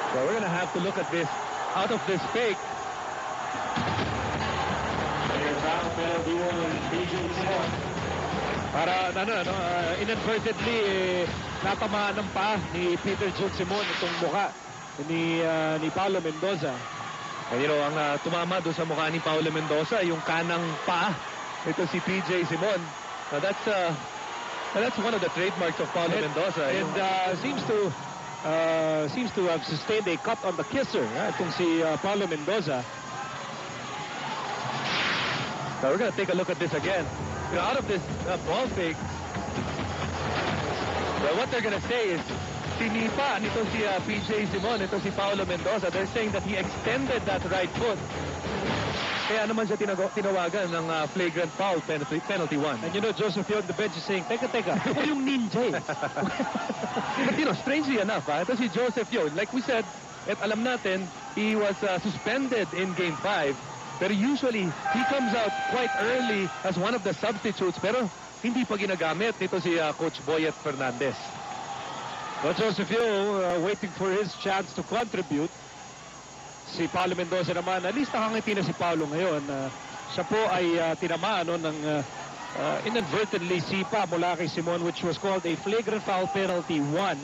So we're gonna have to look at this out of this fake. Para inadvertently natamaan ng paa ni Peter Jun Simon itong mukha ni Paulo Mendoza. And ang tumama doon sa mukha ni Paulo Mendoza yung kanang paa. Ito si PJ Simon. Now that's one of the trademarks of Paulo Mendoza. And seems to have sustained a cut on the kisser. Itong si Paulo Mendoza. Now we're going to take a look at this again. Out of this ball fake, well, what they're going to say is, sinipa nito si PJ Simon, ito si Paulo Mendoza. They're saying that he extended that right foot. Kaya naman siya tinawagan ng flagrant foul, penalty 1. And Joseph on the bench is saying, teka, ako yung ninja. But strangely enough, ito si Joseph Yo. Like we said, at alam natin, he was suspended in Game 5. Pero usually, he comes out quite early as one of the substitutes. Pero hindi pa ginagamit nito si Coach Boyet Fernandez. Well, Joseph Yo waiting for his chance to contribute. Si Paulo Mendoza naman, at least nakangiti na si Paulo ngayon. Siya po ay tinamaan ng inadvertently sipa mula kay Simon, which was called a flagrant foul penalty 1.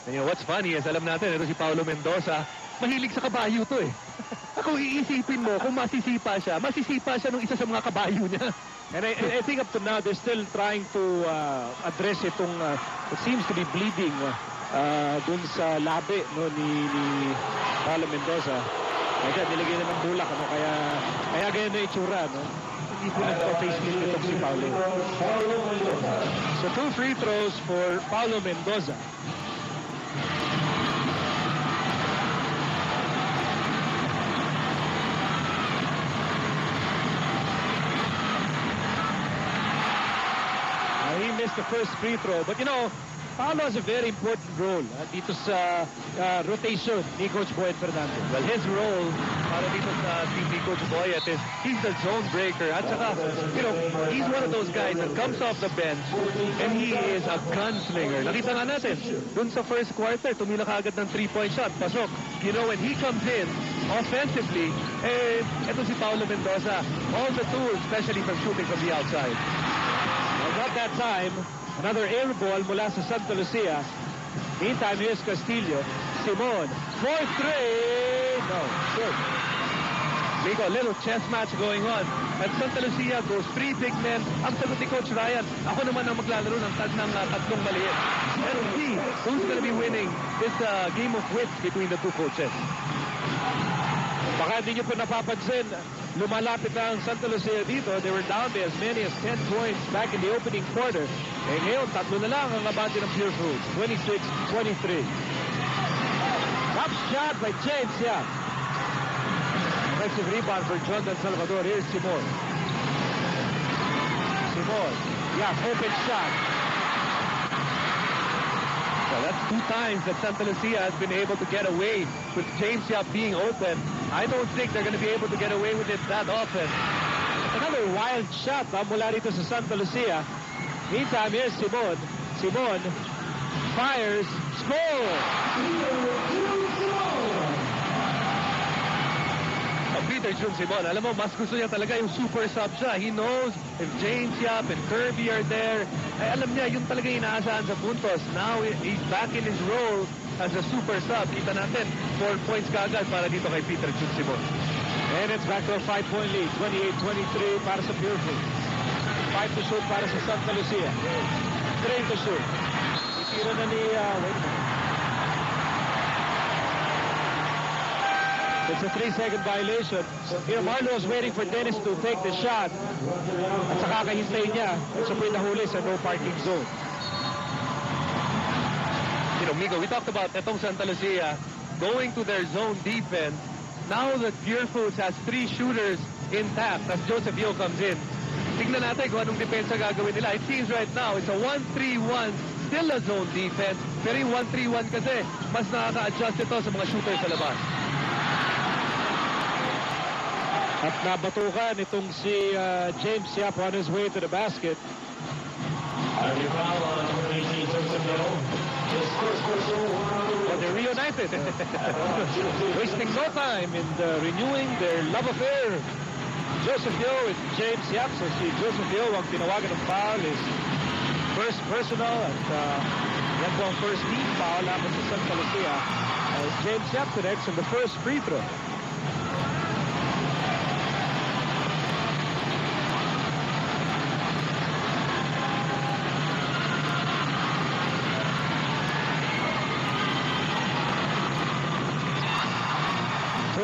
And what's funny is, alam natin, ito si Paulo Mendoza, mahilig sa kabayo to eh. Kung iisipin mo, kung masisipa siya nung isa sa mga kabayo niya. And I think up to now, they're still trying to address itong, it seems to be bleeding dun sa labi ni Paulo Mendoza. Kaya nilagay na ng bulak, kaya ganyan na itsura, Hindi po nagpa-facelift itong si Paulo. So 2 free throws for Paulo Mendoza. He missed the first free throw, but Paulo has a very important role dito sa rotation ni Coach Boyet Fernandez. Well, his role para dito sa team ni Coach Boyet is he's the zone breaker. At saka, he's one of those guys that comes off the bench and he is a gunslinger. Nakita nga natin, dun sa first quarter, tumila kaagad ng 3-point shot, pasok. When he comes in offensively, ito si Paulo Mendoza, all the tools, especially from shooting from the outside. At that time, another air ball mula sa Santa Lucia. Meantime, here's Castillo. Simon, 4th three. No, good. Ligo, a little chess match going on. At Santa Lucia goes 3 big men. Ang sagot ni Coach Ryan, ako naman ang maglalaro ng tatlong maliit. And see who's going to be winning this game of wits between the two coaches. Baka hindi nyo po napapansin, lumalapit na ang Santa Lucia dito. They were down by as many as 10 points back in the opening quarter. Ngayon, 3 na lang ang abante ng Pure Foods. 26-23. Top shot by James Yap. Offensive rebound for Jonathan Salvador. Here's Simon. Yap, open shot. So that's 2 times that Santa Lucia has been able to get away with James Yap being open. I don't think they're going to be able to get away with it that often. Another wild shot mula dito sa Santa Lucia. Meantime, here's Simon. Simon fires, score! Peter Jun Simon, alam mo, mas gusto niya talaga yung super sub siya. He knows if James Yap and Kirby are there, alam niya, yun talaga inaasahan sa puntos. Now, he's back in his role as a super sub. Kita natin, 4 points kaagad para dito kay Peter Jun Simon. And it's back to a 5-point lead. 28-23 para sa Pure Foods. 5 to shoot para sa Santa Lucia. 3 to shoot. Itira na ni, wait a minute. It's a 3-second violation. Marlo was waiting for Dennis to take the shot. At saka kahintay niya. Siya po'y nahuli sa no parking zone. Migo, we talked about etong Santa Lucia going to their zone defense. Now that Pure Foods has 3 shooters intact as Joseph Yo comes in. Tignan natin kung anong depensa gagawin nila. It seems right now it's a 1-3-1, still a zone defense. Pero yung 1-3-1 kasi mas nakaka-adjust ito sa mga shooters sa labas. At nabatukan itong si James Yap on his way to the basket. Well, there reunited. Wasting no time in renewing their love affair. Joseph Yo and James Yap. So si Joseph Yo ang tinawagan ng foul is first personal at yan po ang first team foul laban sa Santa Lucia. As James Yap connects on the first free throw.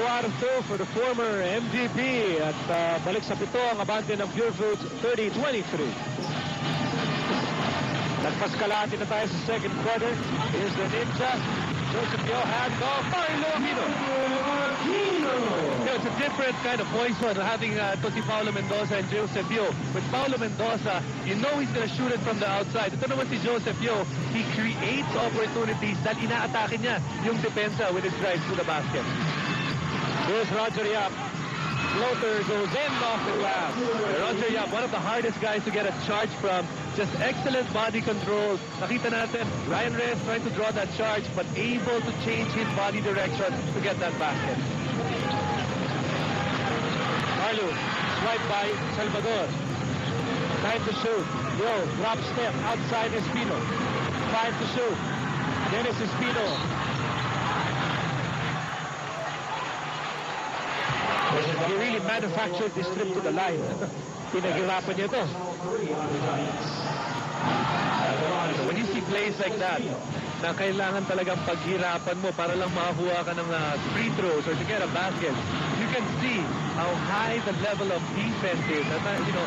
Out of 2 for the former MVP at balik sa pito ang abante ng Pure Foods 30-23. Nagpaskalati na tayo sa second quarter. Here's the Ninja. Joseph Yo handoff. Paulo Aquino. It's a different kind of poison having to si Paulo Mendoza and Joseph Yo. With Paulo Mendoza, you know he's gonna shoot it from the outside. Ito naman si Joseph Yo, he creates opportunities dahil inaatake niya yung depensa with his drive to the basket. Here's Roger Yap. Floater goes in off the glass. Roger Yap, one of the hardest guys to get a charge from. Just excellent body control. Nakita natin, Ryan Reyes trying to draw that charge, but able to change his body direction to get that basket. Marlu, swipe by Salvador. Time to shoot. Yo, drop step outside Espino. 5 to shoot. Dennis Espino. He really manufactured this trip to the line. Pinaghirapan niya ito. So when you see plays like that, na kailangan talagang paghirapan mo para lang makakuha ka ng free throws or to get a basket, you can see how high the level of defense is. And, you know,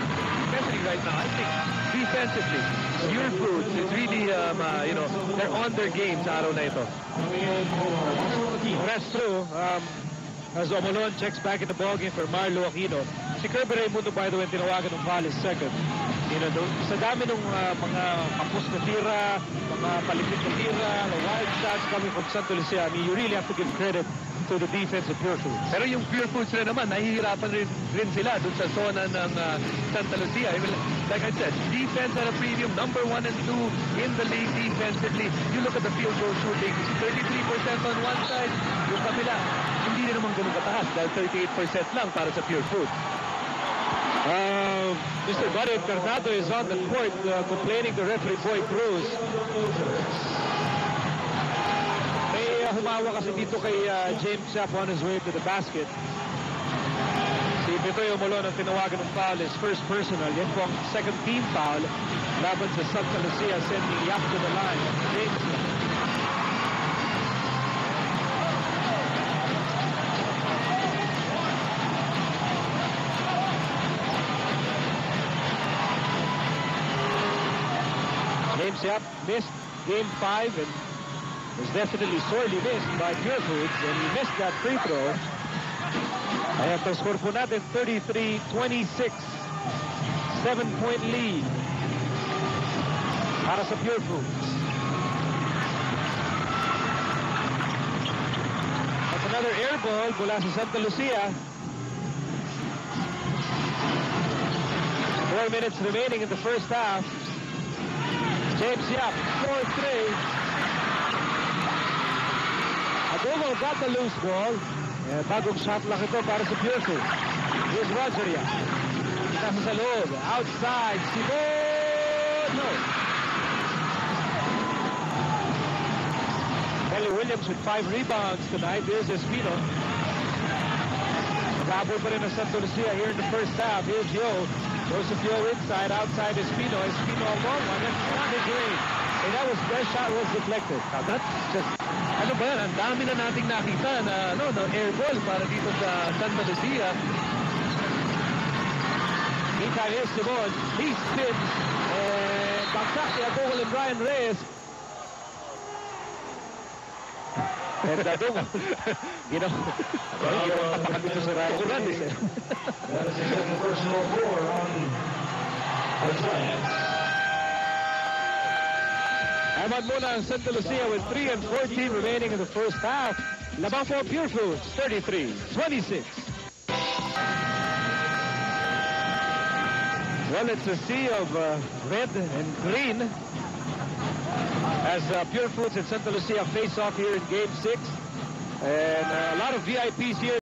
especially right now, I think defensively, Pure Foods is really, you know, they're on their games araw na ito. That's true. As Omolon checks back in the ballgame for Marlo Aquino. Si Kirby Raimundo, by the way, tinawagan ng foul is second. You know, sa dami ng mga kapos na tira, mga palipit na tira, wild shots coming from Santa Lucia, I mean, you really have to give credit to the defense of Pure Foods. Pero yung Pure Foods rin naman, nahihirapan rin sila dun sa zona ng Santa Lucia. I mean, like I said, defense at a premium, number 1 and 2 in the league defensively. You look at the field goal shooting, 33% on one side, yung kabila, hindi rin naman ganun kataas dahil 38% lang para sa Pure Foods. Mr. Buddy Bernardo is on the court complaining to referee Boy Cruz. May humawa kasi dito kay James Yap on his way to the basket. Si Bitoy Omolon ang tinawagan ng foul is first personal. Yan po ang second team foul laban sa Santa Lucia, sending Yap to the line. James Yap. James Yap missed game 5 and was definitely sorely missed by Pure Foods, and he missed that free throw. Kaya ang score po natin 33-26, 7-point lead para sa Pure Foods. That's another air ball mula sa Santa Lucia. 4 minutes remaining in the first half. James Yap, 4-3. Adobo got the loose ball. Bagong shot lang ito para sa Pure Foods. Here's Roger Yap. Nasa sa loob. Outside. Simon! Kelly Williams with 5 rebounds tonight. Here's Espino. Nagabol pa rin ang Santa Lucia here in the first half. Here's Yo. Joseph Yo inside, outside Espino. Espino a long one. That's not his range. And that shot was deflected. Now that's just, ano ba yan? Ang dami na nating nakita na air ball para dito sa Santa Lucia. Meantime, here's Simon. He spins. And bagsak si Adogol and Ryan Reyes. And Adogol, you know, tapakan dito sa Ryan Reyes. That is a second personal four on the Giants. Aman muna ang Santa Lucia with 3 and 14 remaining in the first half. Labang po Pure Foods, 33-26. Well, it's a sea of red and green as Pure Foods and Santa Lucia face off here in Game 6. And a lot of VIPs here.